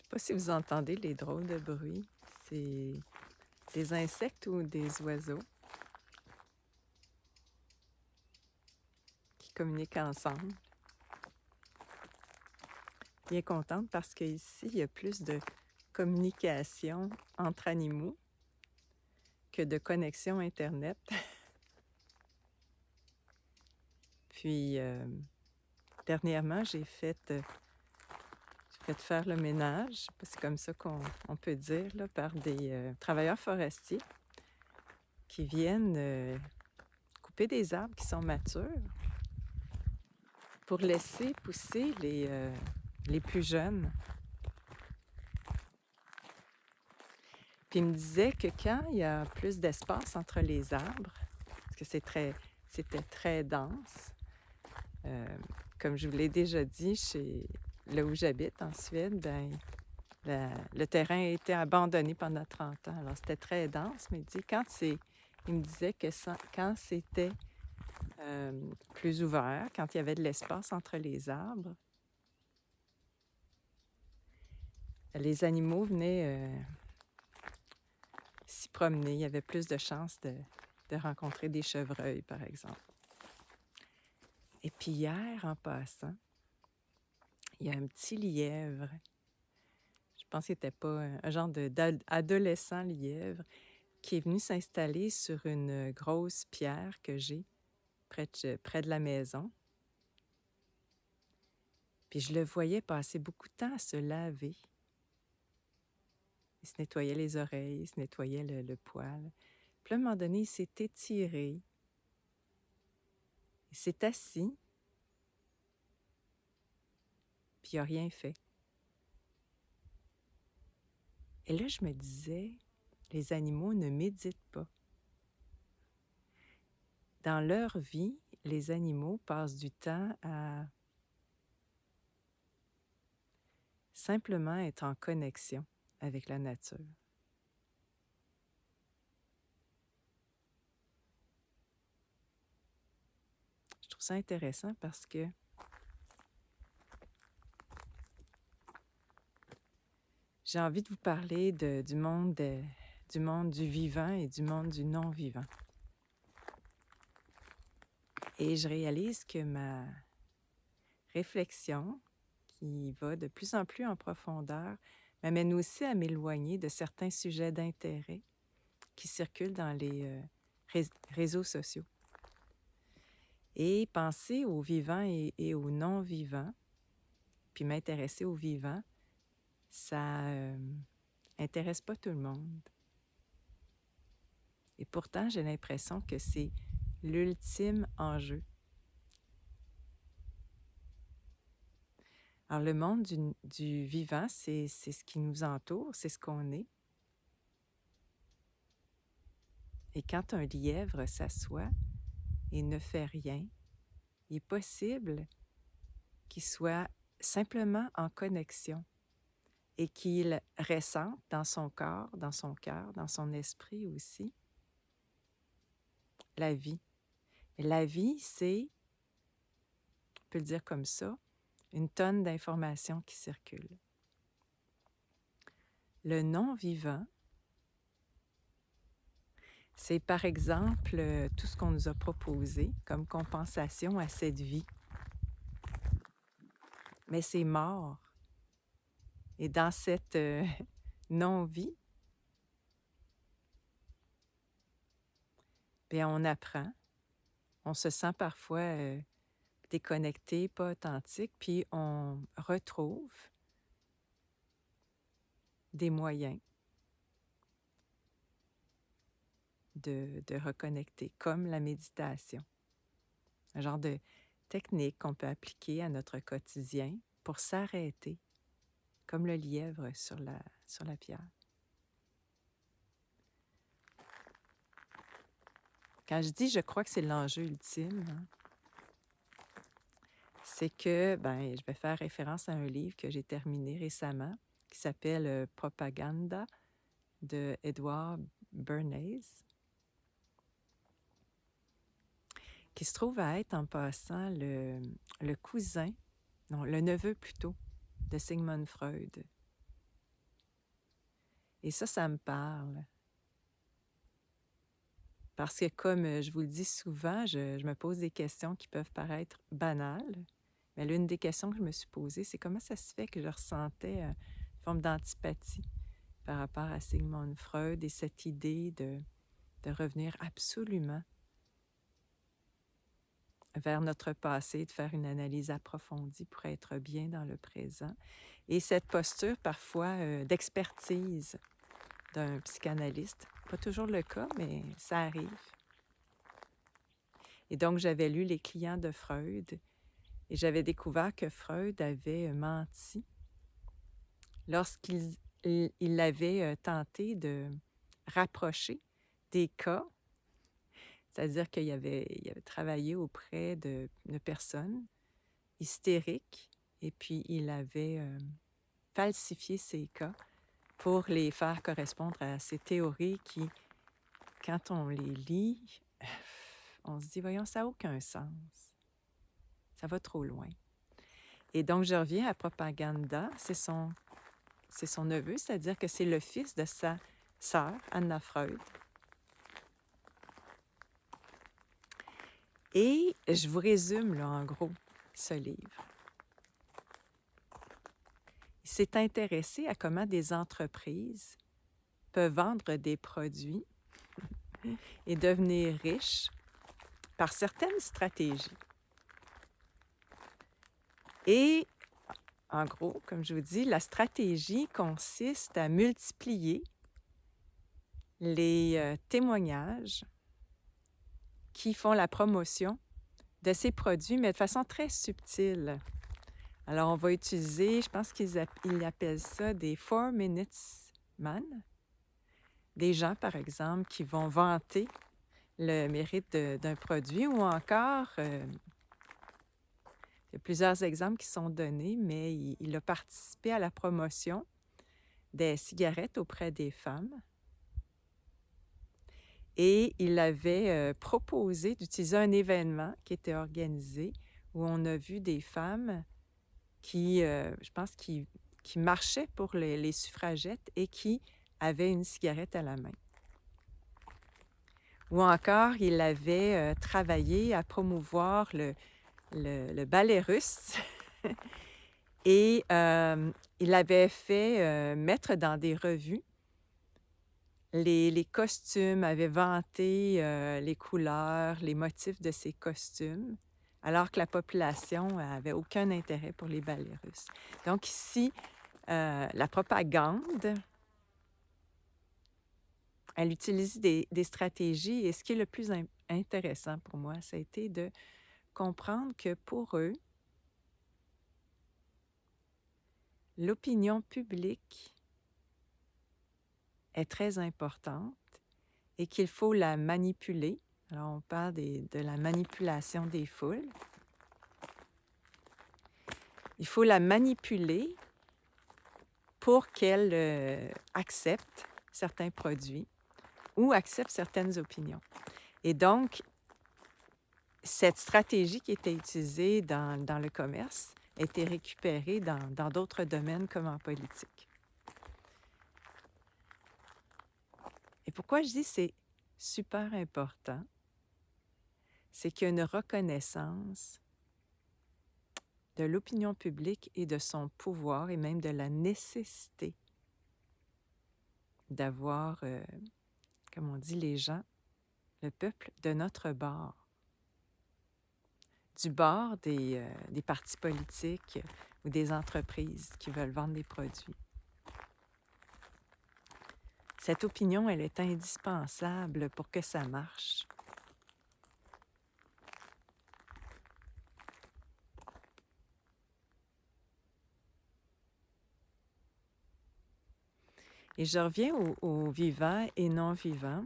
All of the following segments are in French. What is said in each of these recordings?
sais pas si vous entendez les drôles de bruits. C'est des insectes ou des oiseaux qui communiquent ensemble. Bien contente parce qu'ici, il y a plus de communication entre animaux que de connexion Internet. Puis, dernièrement, j'ai fait faire le ménage, c'est comme ça qu'on peut dire, là, par des travailleurs forestiers qui viennent couper des arbres qui sont matures pour laisser pousser les plus jeunes. Puis il me disait que quand il y a plus d'espace entre les arbres, parce que c'était très dense, euh, comme je vous l'ai déjà dit, là où j'habite en Suède, ben, le terrain a été abandonné pendant 30 ans. Alors c'était très dense, mais il me disait que quand c'était plus ouvert, quand il y avait de l'espace entre les arbres, les animaux venaient s'y promener. Il y avait plus de chances de rencontrer des chevreuils, par exemple. Et puis hier, en passant, il y a un petit lièvre. Je pense qu'il n'était pas un genre d'adolescent lièvre qui est venu s'installer sur une grosse pierre que j'ai près de la maison. Puis je le voyais passer beaucoup de temps à se laver. Il se nettoyait les oreilles, il se nettoyait le poil. Puis là, à un moment donné, il s'est étiré. Il s'est assis. Puis il n'a rien fait. Et là, je me disais, les animaux ne méditent pas. Dans leur vie, les animaux passent du temps à simplement être en connexion avec la nature. Je trouve ça intéressant parce que j'ai envie de vous parler du monde du vivant et du monde du non-vivant. Et je réalise que ma réflexion, qui va de plus en plus en profondeur, m'amène aussi à m'éloigner de certains sujets d'intérêt qui circulent dans les réseaux sociaux. Et penser aux vivants et aux non-vivants, puis m'intéresser aux vivants, ça intéresse pas tout le monde. Et pourtant, j'ai l'impression que c'est l'ultime enjeu. Alors, le monde du vivant, c'est ce qui nous entoure, c'est ce qu'on est. Et quand un lièvre s'assoit et ne fait rien, il est possible qu'il soit simplement en connexion et qu'il ressente dans son corps, dans son cœur, dans son esprit aussi, la vie. Et la vie, c'est, on peut le dire comme ça, une tonne d'informations qui circulent. Le non-vivant, c'est par exemple tout ce qu'on nous a proposé comme compensation à cette vie. Mais c'est mort. Et dans cette non-vie, bien, on apprend, on se sent parfois déconnecté, pas authentique, puis on retrouve des moyens de reconnecter, comme la méditation. Un genre de technique qu'on peut appliquer à notre quotidien pour s'arrêter, comme le lièvre sur la pierre. Quand je dis « je crois que c'est l'enjeu ultime », c'est que, ben, je vais faire référence à un livre que j'ai terminé récemment qui s'appelle « Propaganda » de Edward Bernays, qui se trouve à être en passant le cousin, non, le neveu plutôt, de Sigmund Freud. Et ça me parle. Parce que comme je vous le dis souvent, je me pose des questions qui peuvent paraître banales, mais l'une des questions que je me suis posée, c'est comment ça se fait que je ressentais une forme d'antipathie par rapport à Sigmund Freud et cette idée de revenir absolument vers notre passé, de faire une analyse approfondie pour être bien dans le présent. Et cette posture parfois d'expertise d'un psychanalyste, pas toujours le cas, mais ça arrive. Et donc, j'avais lu Les clients de Freud et j'avais découvert que Freud avait menti lorsqu'il il avait tenté de rapprocher des cas, c'est-à-dire il avait travaillé auprès de personnes hystériques et puis il avait falsifié ces cas pour les faire correspondre à ces théories qui, quand on les lit, on se dit, voyons, ça n'a aucun sens. Ça va trop loin. Et donc, je reviens à Propaganda, c'est son neveu, c'est-à-dire que c'est le fils de sa sœur, Anna Freud. Et je vous résume, là, en gros, ce livre. Il s'est intéressé à comment des entreprises peuvent vendre des produits et devenir riches par certaines stratégies. Et, en gros, comme je vous dis, la stratégie consiste à multiplier les témoignages qui font la promotion de ces produits, mais de façon très subtile. Alors, on va utiliser, je pense qu'ils appellent ça des 4 minutes man. Des gens, par exemple, qui vont vanter le mérite d'un produit ou encore, il y a plusieurs exemples qui sont donnés, mais il a participé à la promotion des cigarettes auprès des femmes. Et il avait proposé d'utiliser un événement qui était organisé où on a vu des femmes qui, je pense, qui marchaient pour les suffragettes et qui avaient une cigarette à la main. Ou encore, il avait travaillé à promouvoir le ballet russe et il avait fait mettre dans des revues les costumes, avait vanté les couleurs, les motifs de ces costumes, alors que la population n'avait aucun intérêt pour les ballets russes. Donc ici, la propagande, elle utilise des stratégies et ce qui est le plus intéressant pour moi, ça a été de comprendre que pour eux, l'opinion publique est très importante et qu'il faut la manipuler. Alors, on parle de la manipulation des foules. Il faut la manipuler pour qu'elle accepte certains produits ou accepte certaines opinions. Et donc, cette stratégie qui était utilisée dans le commerce a été récupérée dans d'autres domaines comme en politique. Et pourquoi je dis que c'est super important, c'est qu'il y a une reconnaissance de l'opinion publique et de son pouvoir et même de la nécessité d'avoir, comme on dit, les gens, le peuple de notre bord, du bord des partis politiques ou des entreprises qui veulent vendre des produits. Cette opinion, elle est indispensable pour que ça marche. Et je reviens au vivant et non-vivant.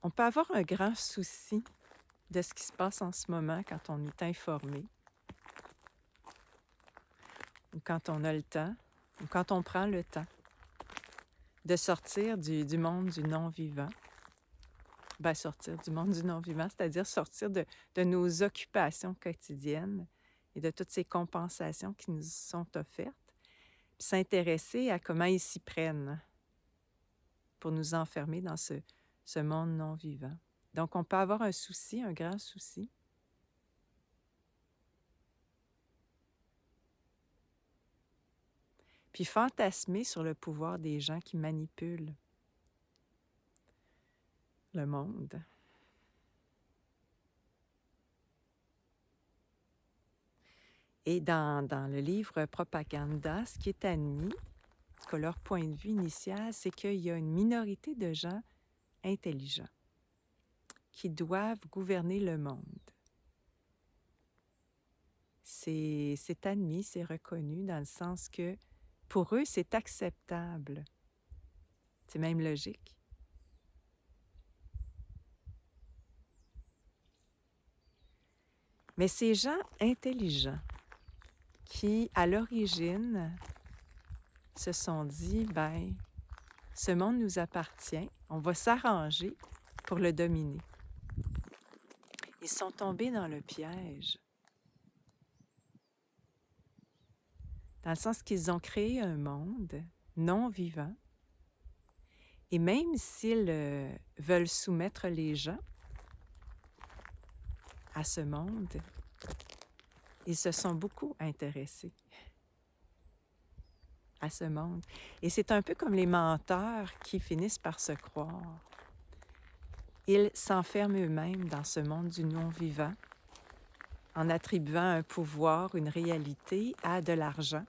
On peut avoir un grand souci de ce qui se passe en ce moment quand on est informé, ou quand on a le temps, ou quand on prend le temps de sortir du monde du non-vivant. Ben, sortir du monde du non-vivant, c'est-à-dire sortir de nos occupations quotidiennes et de toutes ces compensations qui nous sont offertes, s'intéresser à comment ils s'y prennent pour nous enfermer dans ce monde non vivant. Donc, on peut avoir un souci, un grand souci. Puis fantasmer sur le pouvoir des gens qui manipulent le monde. Et dans le livre Propaganda, ce qui est admis, que leur point de vue initial, c'est qu'il y a une minorité de gens intelligents qui doivent gouverner le monde. C'est admis, c'est reconnu dans le sens que pour eux, c'est acceptable. C'est même logique. Mais ces gens intelligents qui, à l'origine, se sont dit, ben, ce monde nous appartient, on va s'arranger pour le dominer. Ils sont tombés dans le piège. Dans le sens qu'ils ont créé un monde non vivant. Et même s'ils veulent soumettre les gens à ce monde, ils se sont beaucoup intéressés à ce monde. Et c'est un peu comme les menteurs qui finissent par se croire. Ils s'enferment eux-mêmes dans ce monde du non-vivant en attribuant un pouvoir, une réalité à de l'argent,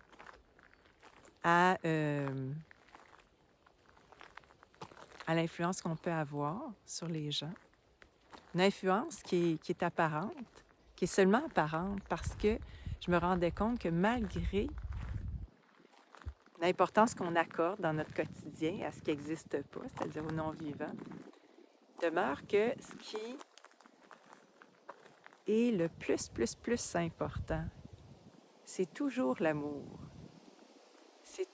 à l'influence qu'on peut avoir sur les gens. Une influence qui est apparente, qui est seulement apparente parce que je me rendais compte que malgré l'importance qu'on accorde dans notre quotidien à ce qui n'existe pas, c'est-à-dire au non-vivant, demeure que ce qui est le plus important, c'est toujours l'amour. C'est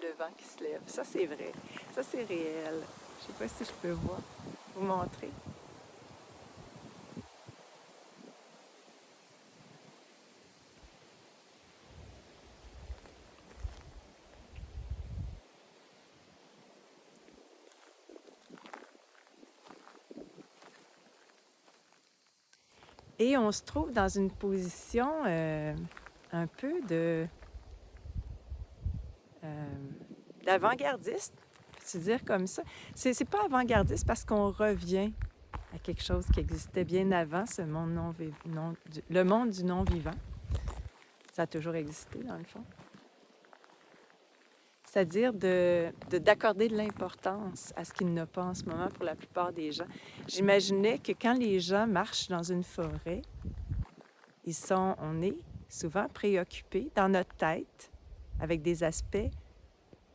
le vent qui se lève. Ça, c'est vrai. Ça, c'est réel. Je ne sais pas si je peux vous montrer. Et on se trouve dans une position un peu d'avant-gardiste, peux-tu dire comme ça? C'est pas avant-gardiste parce qu'on revient à quelque chose qui existait bien avant, ce monde le monde du non-vivant. Ça a toujours existé, dans le fond. C'est-à-dire d'accorder de l'importance à ce qu'il n'a pas en ce moment pour la plupart des gens. J'imaginais que quand les gens marchent dans une forêt, on est souvent préoccupés dans notre tête avec des aspects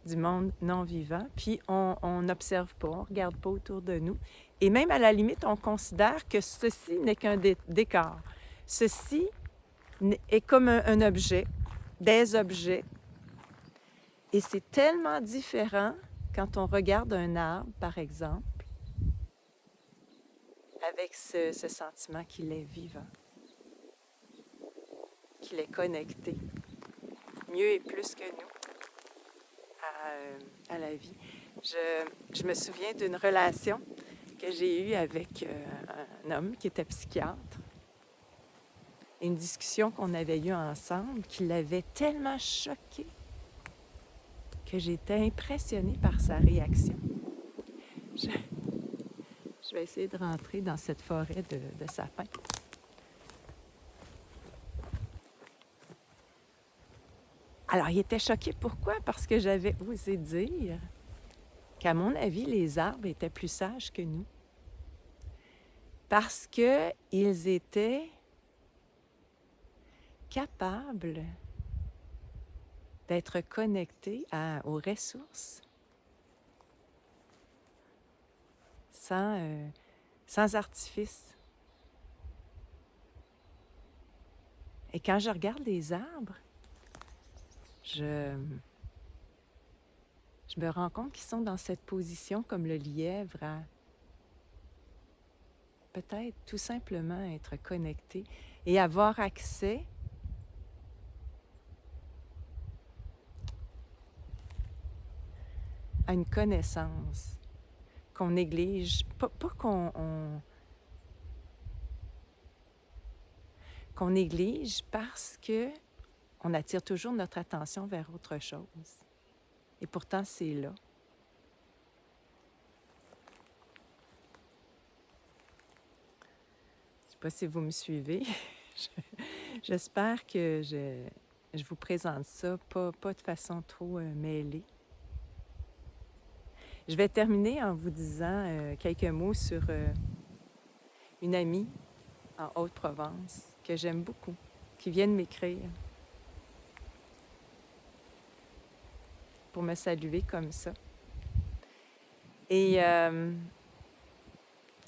du monde non-vivant, puis on n'observe pas, on ne regarde pas autour de nous. Et même à la limite, on considère que ceci n'est qu'un décor. Ceci est comme un objet, des objets. Et c'est tellement différent quand on regarde un arbre, par exemple, avec ce sentiment qu'il est vivant, qu'il est connecté, mieux et plus que nous, à la vie. Je me souviens d'une relation que j'ai eue avec un homme qui était psychiatre. Une discussion qu'on avait eue ensemble qui l'avait tellement choqué que j'étais impressionnée par sa réaction. Je vais essayer de rentrer dans cette forêt de sapins. Alors, il était choqué. Pourquoi? Parce que j'avais osé dire qu'à mon avis, les arbres étaient plus sages que nous. Parce qu'ils étaient capables d'être connectés aux ressources sans artifice. Et quand je regarde les arbres, je me rends compte qu'ils sont dans cette position comme le lièvre à peut-être tout simplement être connectés et avoir accès à une connaissance qu'on néglige, pas qu'on néglige parce que on attire toujours notre attention vers autre chose. Et pourtant, c'est là. Je ne sais pas si vous me suivez. J'espère que je vous présente ça, pas de façon trop mêlée. Je vais terminer en vous disant quelques mots sur une amie en Haute-Provence que j'aime beaucoup, qui vient de m'écrire pour me saluer comme ça. Et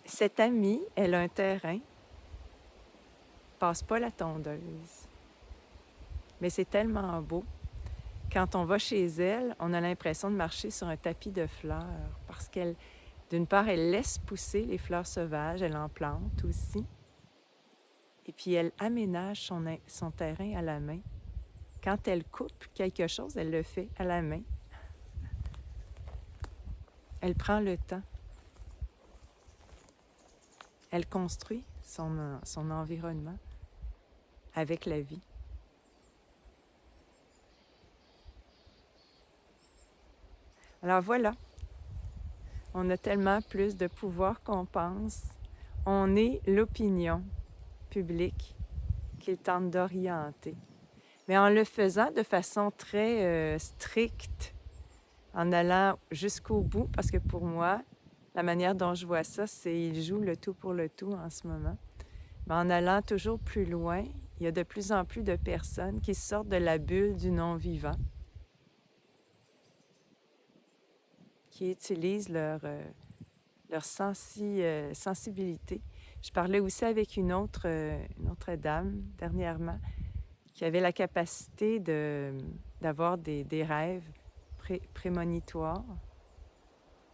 cette amie, elle a un terrain, passe pas la tondeuse, mais c'est tellement beau. Quand on va chez elle, on a l'impression de marcher sur un tapis de fleurs parce qu'elle, d'une part, elle laisse pousser les fleurs sauvages, elle en plante aussi. Et puis, elle aménage son terrain à la main. Quand elle coupe quelque chose, elle le fait à la main. Elle prend le temps. Elle construit son environnement avec la vie. Alors voilà, on a tellement plus de pouvoir qu'on pense. On est l'opinion publique qu'il tente d'orienter. Mais en le faisant de façon très stricte, en allant jusqu'au bout, parce que pour moi, la manière dont je vois ça, c'est il joue le tout pour le tout en ce moment. Mais en allant toujours plus loin, il y a de plus en plus de personnes qui sortent de la bulle du non-vivant, qui utilisent leur sensibilité. Je parlais aussi avec une autre dame dernièrement qui avait la capacité d'avoir des rêves prémonitoires,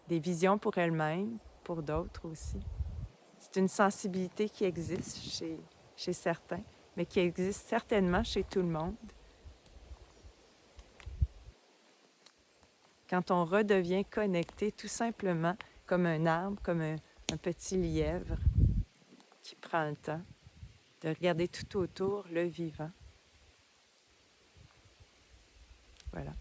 des visions pour elle-même, pour d'autres aussi. C'est une sensibilité qui existe chez certains, mais qui existe certainement chez tout le monde. Quand on redevient connecté tout simplement comme un arbre, comme un petit lièvre qui prend le temps de regarder tout autour le vivant. Voilà.